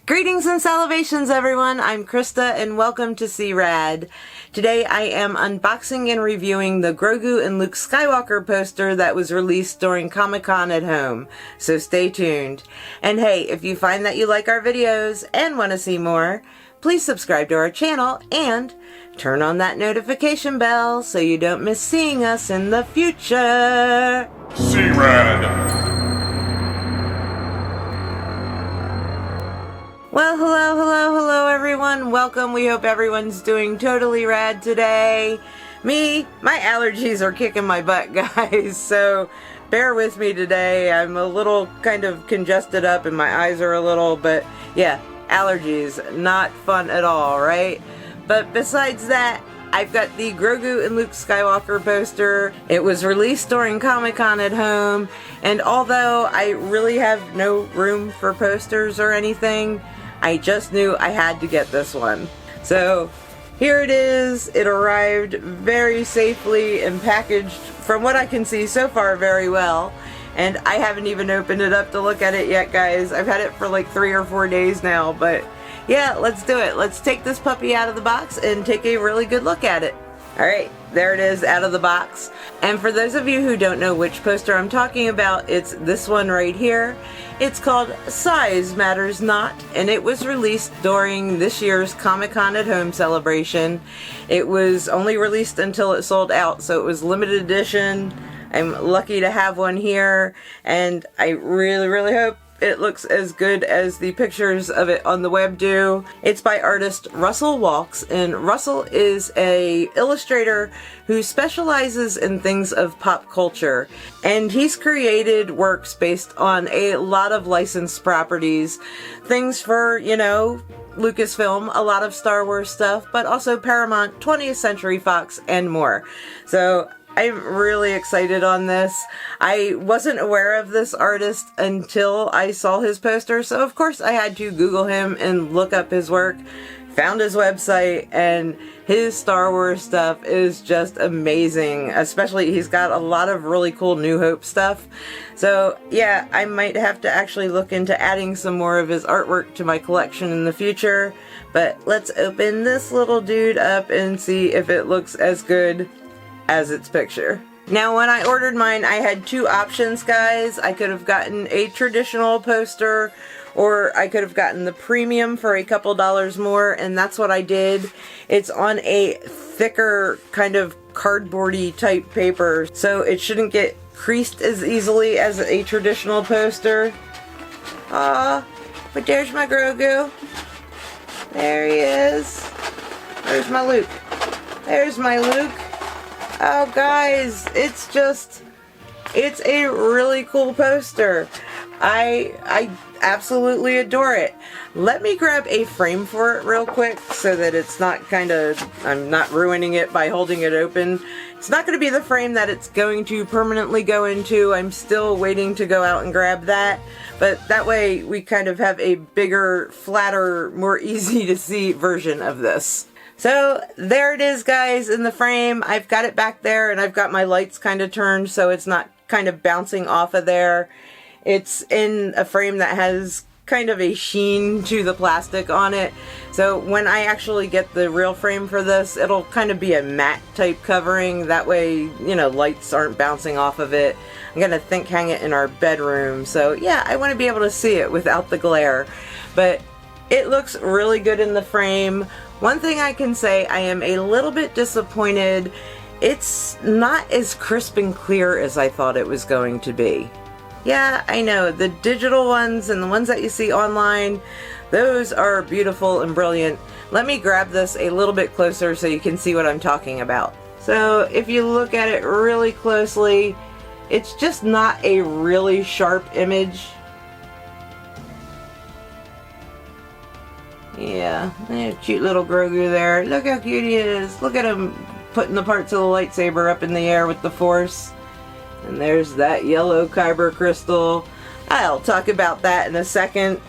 Greetings and salivations, everyone. I'm Krista and welcome to C-Rad. Today I am unboxing and reviewing the Grogu and Luke Skywalker poster that was released during Comic-Con at home, so stay tuned. And hey, if you find that you like our videos and want to see more, please subscribe to our channel and turn on that notification bell so you don't miss seeing us in the future. C-Rad. Well, hello everyone. Welcome. We hope everyone's doing totally rad today. My allergies are kicking my butt, guys, so bear with me today. I'm a little kind of congested up and my eyes are a little, but yeah, allergies, not fun at all, right? But besides that, I've got the Grogu and Luke Skywalker poster. It was released during Comic-Con at home, and although I really have no room for posters or anything, I just knew I had to get this one. So here it is. It arrived very safely and packaged, from what I can see so far, very well. And I haven't even opened it up to look at it yet, guys. I've had it for like 3 or 4 days now, but yeah, let's do it. Let's take this puppy out of the box and take a really good look at it. Alright, there it is out of the box. And for those of you who don't know which poster I'm talking about, it's this one right here. It's called Size Matters Not, and it was released during this year's Comic-Con at Home celebration. It was only released until it sold out, so it was limited edition. I'm lucky to have one here, and I really hope it looks as good as the pictures of it on the web do. It's by artist Russell Walks, and Russell is a illustrator who specializes in things of pop culture. And he's created works based on a lot of licensed properties. Things for, you know, Lucasfilm, a lot of Star Wars stuff, but also Paramount, 20th Century Fox, and more. So I'm really excited on this. I wasn't aware of this artist until I saw his poster, so of course I had to Google him and look up his work, found his website, and his Star Wars stuff is just amazing. Especially, he's got a lot of really cool New Hope stuff. So yeah, I might have to actually look into adding some more of his artwork to my collection in the future. But let's open this little dude up and see if it looks as good as its picture. Now, when I ordered mine, I had 2 options, guys. I could have gotten a traditional poster, or I could have gotten the premium for a couple dollars more, and that's what I did. It's on a thicker kind of cardboardy type paper, so it shouldn't get creased as easily as a traditional poster. Ah, but there's my Grogu. There he is. There's my Luke. There's my Luke. Oh guys, it's a really cool poster. I absolutely adore it. Let me grab a frame for it real quick so that it's not I'm not ruining it by holding it open. It's not going to be the frame that it's going to permanently go into. I'm still waiting to go out and grab that. But that way we kind of have a bigger, flatter, more easy to see version of this. So there it is, guys, in the frame. I've got it back there and I've got my lights kind of turned so it's not kind of bouncing off of there. It's in a frame that has kind of a sheen to the plastic on it. So when I actually get the real frame for this, it'll kind of be a matte type covering. That way, you know, lights aren't bouncing off of it. I'm gonna hang it in our bedroom. So yeah, I want to be able to see it without the glare. But it looks really good in the frame. One thing I can say, I am a little bit disappointed. It's not as crisp and clear as I thought it was going to be. Yeah, I know, the digital ones and the ones that you see online, those are beautiful and brilliant. Let me grab this a little bit closer so you can see what I'm talking about. So if you look at it really closely, it's just not a really sharp image. Yeah, cute little Grogu there. Look how cute he is. Look at him putting the parts of the lightsaber up in the air with the Force. And there's that yellow Kyber crystal. I'll talk about that in a second.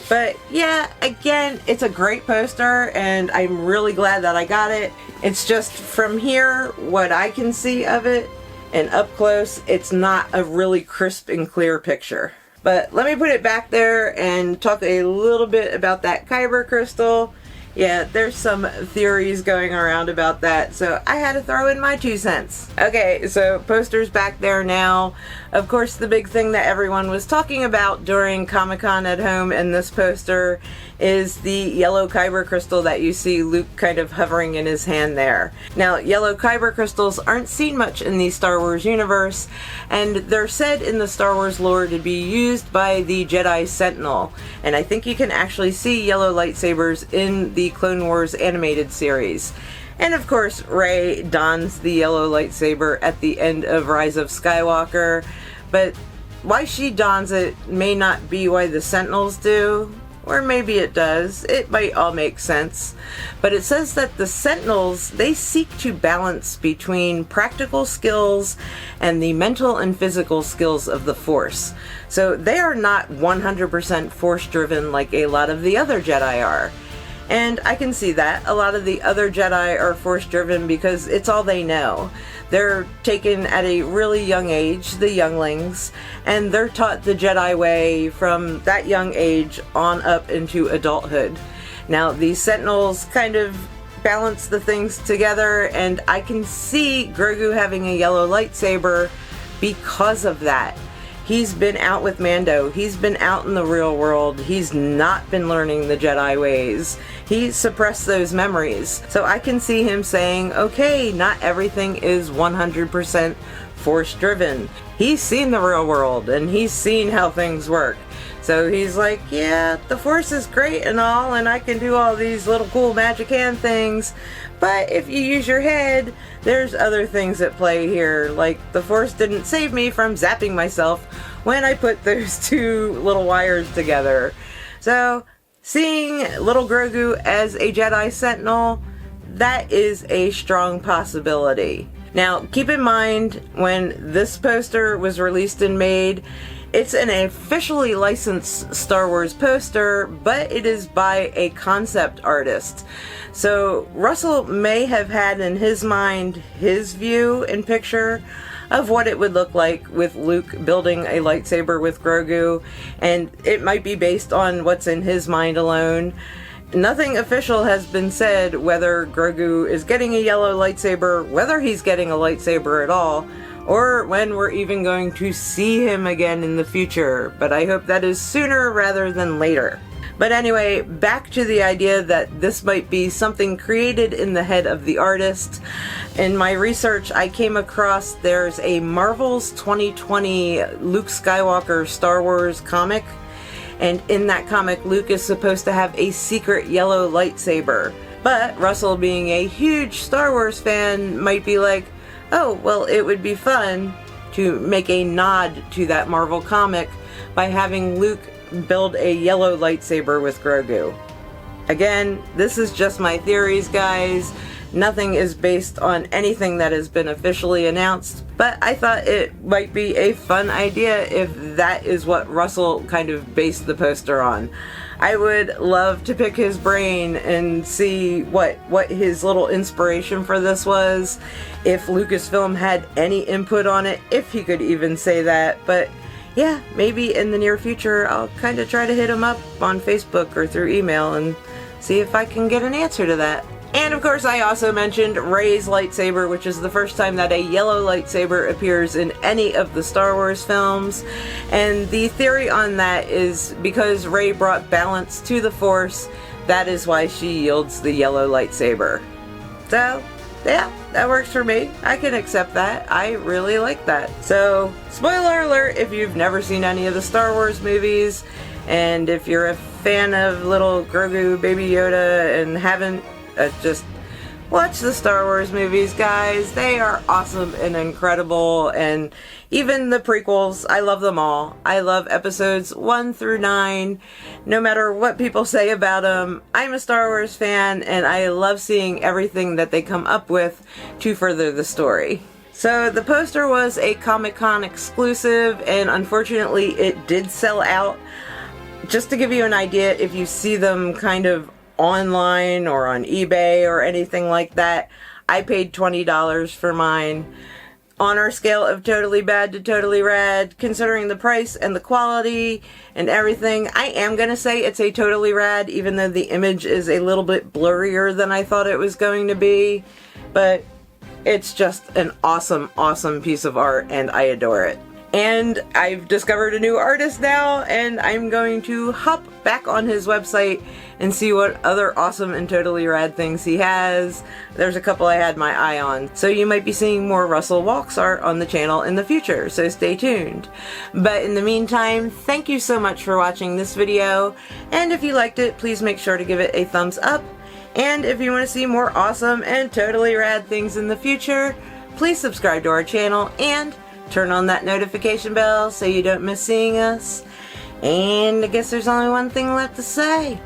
But yeah, again, it's a great poster and I'm really glad that I got it. It's just from here, what I can see of it, and up close, it's not a really crisp and clear picture. But let me put it back there and talk a little bit about that Kyber crystal. Yeah, there's some theories going around about that, so I had to throw in my 2 cents. Okay, so posters back there now. Of course, the big thing that everyone was talking about during Comic-Con at home in this poster is the yellow Kyber crystal that you see Luke kind of hovering in his hand there. Now, yellow Kyber crystals aren't seen much in the Star Wars universe, and they're said in the Star Wars lore to be used by the Jedi Sentinel, and I think you can actually see yellow lightsabers in the Clone Wars animated series. And of course, Rey dons the yellow lightsaber at the end of Rise of Skywalker, but why she dons it may not be why the Sentinels do. Or maybe it does. It might all make sense. But it says that the Sentinels, they seek to balance between practical skills and the mental and physical skills of the Force. So they are not 100% Force-driven like a lot of the other Jedi are. And I can see that. A lot of the other Jedi are Force-driven because it's all they know. They're taken at a really young age, the younglings, and they're taught the Jedi way from that young age on up into adulthood. Now, these Sentinels kind of balance the things together, and I can see Grogu having a yellow lightsaber because of that. He's been out with Mando. He's been out in the real world. He's not been learning the Jedi ways. He suppressed those memories. So I can see him saying, okay, not everything is 100% Force-driven. He's seen the real world, and he's seen how things work. So he's like, yeah, the Force is great and all, and I can do all these little cool magic hand things, but if you use your head, there's other things at play here. Like, the Force didn't save me from zapping myself when I put those 2 little wires together. So, seeing little Grogu as a Jedi Sentinel, that is a strong possibility. Now, keep in mind, when this poster was released and made, it's an officially licensed Star Wars poster, but it is by a concept artist. So Russell may have had in his mind his view and picture of what it would look like with Luke building a lightsaber with Grogu, and it might be based on what's in his mind alone. Nothing official has been said whether Grogu is getting a yellow lightsaber, whether he's getting a lightsaber at all, or when we're even going to see him again in the future, but I hope that is sooner rather than later. But anyway, back to the idea that this might be something created in the head of the artist. In my research, I came across there's a Marvel's 2020 Luke Skywalker Star Wars comic, and in that comic, Luke is supposed to have a secret yellow lightsaber. But Russell, being a huge Star Wars fan, might be like, oh, well, it would be fun to make a nod to that Marvel comic by having Luke build a yellow lightsaber with Grogu. Again, this is just my theories, guys. Nothing is based on anything that has been officially announced, but I thought it might be a fun idea if that is what Russell kind of based the poster on. I would love to pick his brain and see what his little inspiration for this was, if Lucasfilm had any input on it, if he could even say that. But yeah, maybe in the near future I'll kind of try to hit him up on Facebook or through email and see if I can get an answer to that. And of course, I also mentioned Rey's lightsaber, which is the first time that a yellow lightsaber appears in any of the Star Wars films. And the theory on that is because Rey brought balance to the Force, that is why she yields the yellow lightsaber. So, yeah, that works for me. I can accept that. I really like that. So, spoiler alert if you've never seen any of the Star Wars movies, and if you're a fan of little Grogu, Baby Yoda, and haven't, just watch the Star Wars movies, guys. They are awesome and incredible, and even the prequels, I love them all. I love episodes 1 through 9. No matter what people say about them, I'm a Star Wars fan, and I love seeing everything that they come up with to further the story. So the poster was a Comic-Con exclusive, and unfortunately it did sell out. Just to give you an idea, if you see them kind of online or on eBay or anything like that, I paid $20 for mine. on our scale of totally bad to totally rad, considering the price and the quality and everything, I am going to say it's a totally rad, even though the image is a little bit blurrier than I thought it was going to be. But it's just an awesome, awesome piece of art, and I adore it. And I've discovered a new artist now, and I'm going to hop back on his website and see what other awesome and totally rad things he has. There's a couple I had my eye on. So you might be seeing more Russell Walks art on the channel in the future, so stay tuned. But in the meantime, thank you so much for watching this video, and if you liked it, please make sure to give it a thumbs up. And if you want to see more awesome and totally rad things in the future, please subscribe to our channel and turn on that notification bell so you don't miss seeing us. And I guess there's only one thing left to say.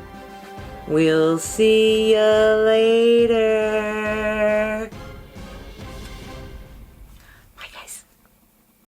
We'll see you later.